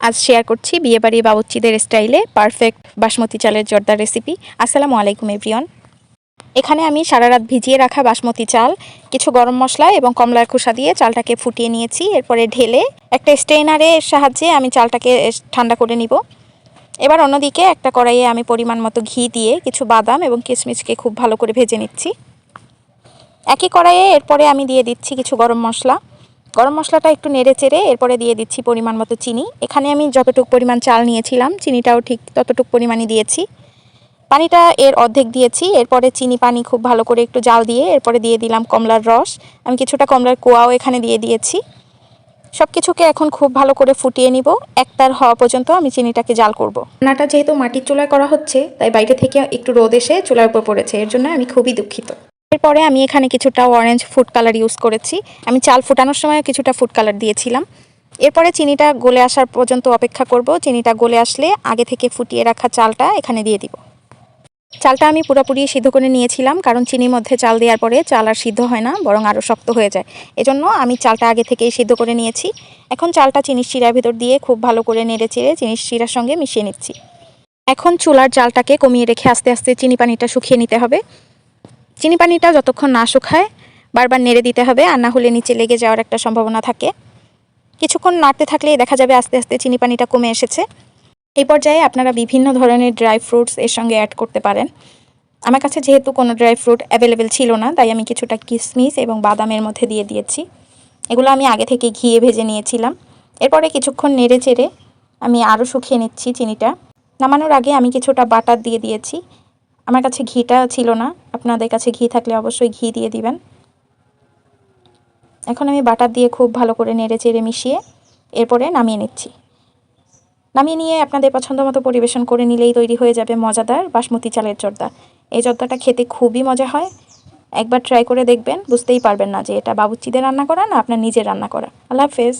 আজ শেয়ার করছি বিয়েবাড়ি বাবুর্চিদের স্টাইলে পারফেক্ট বাসমতি চালের জর্দার রেসিপি। আসসালামু আলাইকুম এভরিওয়ান। এখানে আমি সারা রাত ভিজিয়ে রাখা বাসমতি চাল, কিছু গরম মশলা এবং কমলার খোসা দিয়ে চালটাকে ফুটিয়ে নিয়েছি। এরপরে ঢেলে একটা স্ট্রেনারের সাহায্যে আমি চালটাকে ঠান্ডা করে নিব। এবার অন্যদিকে একটা কড়াইয়ে আমি পরিমাণ মতো ঘি দিয়ে কিছু বাদাম এবং কিশমিশকে খুব ভালো করে ভেজে নিচ্ছি। একই কড়াইয়ে এরপরে আমি দিয়ে দিচ্ছি কিছু গরম মশলাটা একটু নেড়ে চেড়ে এরপরে দিয়ে দিচ্ছি পরিমাণ মতো চিনি। এখানে আমি যতটুকু পরিমাণ চাল নিয়েছিলাম চিনিটাও ঠিক ততটুকু পরিমাণই দিয়েছি। পানিটা এর অর্ধেক দিয়েছি। এরপরে চিনি পানি খুব ভালো করে একটু জাল দিয়ে এরপরে দিয়ে দিলাম কমলার রস। আমি কিছুটা কমলার কোয়াও এখানে দিয়ে দিয়েছি। সব কিছুকে এখন খুব ভালো করে ফুটিয়ে নিব। একতার হওয়া পর্যন্ত আমি চিনিটাকে জাল করব। রান্নাটা যেহেতু মাটির চুলায় করা হচ্ছে তাই বাইরে থেকে একটু রোদ এসে চুলার উপর পড়েছে, এর জন্য আমি খুবই দুঃখিত। এরপরে আমি এখানে কিছুটা অরেঞ্জ ফুড কালার ইউজ করেছি। আমি চাল ফোটানোর সময় কিছুটা ফুড কালার দিয়েছিলাম। এরপরে চিনিটা গলে আসার পর্যন্ত অপেক্ষা করব। চিনিটা গলে আসলে আগে থেকে ফুটিয়ে রাখা চালটা এখানে দিয়ে দিব। চালটা আমি পুরোপুরি সিদ্ধ করে নিয়েছিলাম, কারণ চিনির মধ্যে চাল দেওয়ার পরে চাল আর সিদ্ধ হয় না, বরং আরও শক্ত হয়ে যায়। এজন্য আমি চালটা আগে থেকেই সিদ্ধ করে নিয়েছি। এখন চালটা চিনির শিরার ভিতর দিয়ে খুব ভালো করে নেড়ে চেড়ে চিনির শিরার সঙ্গে মিশিয়ে নিচ্ছি। এখন চুলার জালটাকে কমিয়ে রেখে আস্তে আস্তে চিনি পানিটা শুকিয়ে নিতে হবে। চিনি পানিটা যতক্ষণ না শুকায় বারবার নেড়ে দিতে হবে, আর না হলে নিচে লেগে যাওয়ার একটা সম্ভাবনা থাকে। কিছুক্ষণ নাড়তে থাকলেই দেখা যাবে আস্তে আস্তে চিনি পানিটা কমে এসেছে। এই পর্যায়ে আপনারা বিভিন্ন ধরনের ড্রাই ফ্রুটস এর সঙ্গে অ্যাড করতে পারেন। আমার কাছে যেহেতু কোনো ড্রাই ফ্রুট অ্যাভেলেবেল ছিল না, তাই আমি কিছুটা কিশমিশ এবং বাদামের মধ্যে দিয়ে দিয়েছি। এগুলো আমি আগে থেকে ঘিয়ে ভেজে নিয়েছিলাম। এরপরে কিছুক্ষণ নেড়ে চেড়ে আমি আরও শুকিয়ে নিচ্ছি চিনিটা। নামানোর আগে আমি কিছুটা বাটার দিয়ে দিয়েছি। আমার কাছে ঘিটা ছিল না, আপনাদের কাছে ঘি থাকলে অবশ্যই ঘি দিয়ে দিবেন। এখন আমি বাটার দিয়ে খুব ভালো করে নেড়ে চেড়ে মিশিয়ে এরপরে নামিয়ে নিচ্ছি। নামিয়ে নিয়ে আপনাদের পছন্দ মতো পরিবেশন করে নিলেই তৈরি হয়ে যাবে মজাদার বাসমতি চালের জর্দা। এই জর্দাটা খেতে খুবই মজা হয়। একবার ট্রাই করে দেখবেন, বুঝতেই পারবেন না যে এটা বাবুর্চিদের রান্না করা না আপনার নিজের রান্না করা। আল্লাহ হাফেজ।